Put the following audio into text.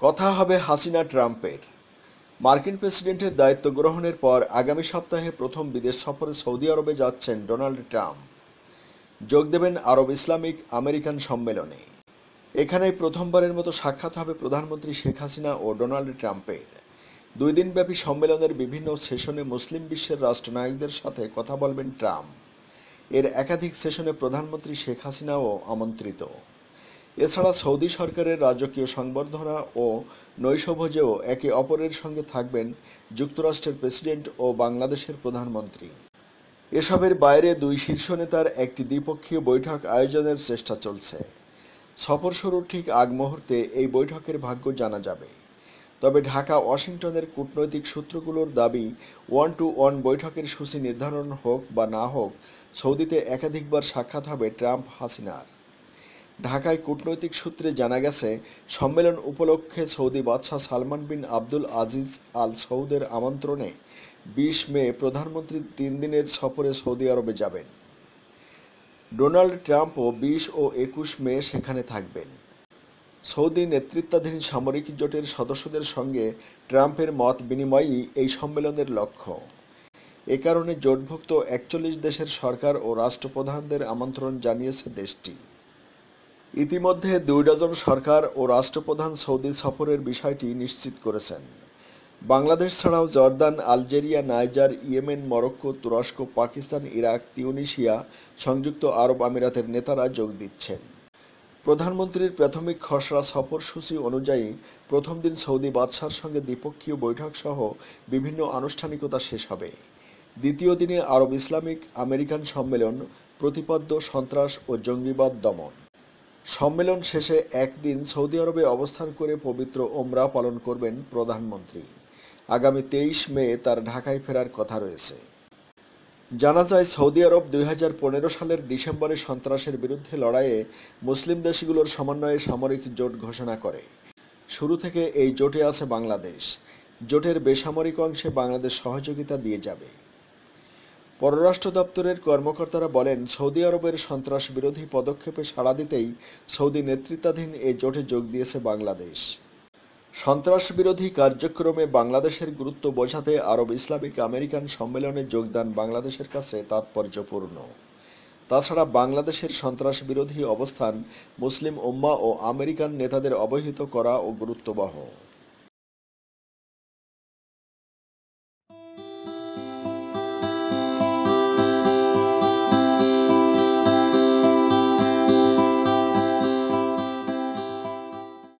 কথা হবে হাসিনা ট্রাম্পের। মার্কিন প্রেসিডেন্টের দায়িত্ব গ্রহণের পর আগামী সপ্তাহে প্রথম বিদেশ সফরে সৌদি আরবে যাচ্ছেন ডোনাল্ড ট্রাম্প। যোগ দেবেন আরব ইসলামিক আমেরিকান সম্মেলনে। এখানেই প্রথমবারের মতো সাক্ষাৎ হবে প্রধানমন্ত্রী শেখ হাসিনা ও ডোনাল্ড ট্রাম্পের। 2 দিনব্যাপী সম্মেলনের বিভিন্ন সেশনে মুসলিম বিশ্বের রাষ্ট্রনায়কদের সাথে কথা বলবেন ট্রাম্প। এর একাধিক সেশনে প্রধানমন্ত্রী শেখ হাসিনাও আমন্ত্রিত। এছাড়া সৌদি সরকারের রাজকীয় সংবর্ধনা ও নৈশভোজেও একে অপরের সঙ্গে থাকবেন যুক্তরাষ্ট্রের প্রেসিডেন্ট ও বাংলাদেশের প্রধানমন্ত্রী। এসবের বাইরে দুই শীর্ষ নেতার একটি দ্বিপক্ষীয় বৈঠক আয়োজনের চেষ্টা চলছে। সফর শুরুর ঠিক আগ মুহূর্তে এই বৈঠকের ভাগ্য জানা যাবে। তবে ঢাকা ওয়াশিংটনের কূটনৈতিক সূত্রগুলোর দাবি, 1-to-1 বৈঠকের সূচি নির্ধারণ হোক বা না হোক, সৌদিতে একাধিকবার সাক্ষাৎ হবে ট্রাম্প হাসিনার। ঢাকায় কূটনৈতিক সূত্রে জানা গেছে, সম্মেলন উপলক্ষে সৌদি বাদশাহ সালমান বিন আবদুল আজিজ আল সৌদের আমন্ত্রণে 20 মে প্রধানমন্ত্রী 3 দিনের সফরে সৌদি আরবে যাবেন। ডোনাল্ড ট্রাম্পও 20 ও 21 মে সেখানে থাকবেন। সৌদি নেতৃত্বাধীন সামরিক জোটের সদস্যদের সঙ্গে ট্রাম্পের মত বিনিময়ই এই সম্মেলনের লক্ষ্য। এ কারণে জোটভুক্ত 41 দেশের সরকার ও রাষ্ট্রপ্রধানদের আমন্ত্রণ জানিয়েছে দেশটি। ইতিমধ্যে 2 ডজন সরকার ও রাষ্ট্রপ্রধান সৌদি সফরের বিষয়টি নিশ্চিত করেছেন। বাংলাদেশ ছাড়াও Jordan, Algeria, Niger, Yemen, Morocco, তুরস্ক, পাকিস্তান, ইরাক, তিউনিসিয়া, সংযুক্ত আরব আমিরাতের নেতারা যোগ দিচ্ছেন। প্রধানমন্ত্রীর প্রাথমিক খসড়া সফরসূচি অনুযায়ী প্রথম দিন সৌদি বাদশার সঙ্গে দ্বিপক্ষীয় বৈঠক সহ বিভিন্ন আনুষ্ঠানিকতা শেষ হবে। দ্বিতীয় দিনে আরব ইসলামিক আমেরিকান সম্মেলন, প্রতিপাদ্য সন্ত্রাস ও জঙ্গিবাদ দমন। সম্মেলন শেষে একদিন সৌদি আরবে অবস্থান করে পবিত্র ওমরা পালন করবেন প্রধানমন্ত্রী। আগামী 23 মে তার ঢাকায় ফেরার কথা রয়েছে। জানা যায়, সৌদি আরব 2015 সালের ডিসেম্বরে সন্ত্রাসের বিরুদ্ধে লড়াইয়ে মুসলিম দেশগুলোর সমন্বয়ে সামরিক জোট ঘোষণা করে। শুরু থেকে এই জোটে আছে বাংলাদেশ। জোটের বেসামরিক অংশে বাংলাদেশ সহযোগিতা দিয়ে যাবে। পররাষ্ট্র দপ্তরের কর্মকর্তারা বলেন, সৌদি আরবের সন্ত্রাস বিরোধী পদক্ষেপে সাড়া দিতেই সৌদি নেতৃত্বাধীন এই জোটে যোগ দিয়েছে বাংলাদেশ। সন্ত্রাস বিরোধী কার্যক্রমে বাংলাদেশের গুরুত্ব বোঝাতে আরব ইসলামিক আমেরিকান সম্মেলনে যোগদান বাংলাদেশের কাছে তাৎপর্যপূর্ণ। তাছাড়া বাংলাদেশের সন্ত্রাস বিরোধী অবস্থান মুসলিম উম্মাহ ও আমেরিকান নেতাদের অবহিত করা ও গুরুত্ববহ।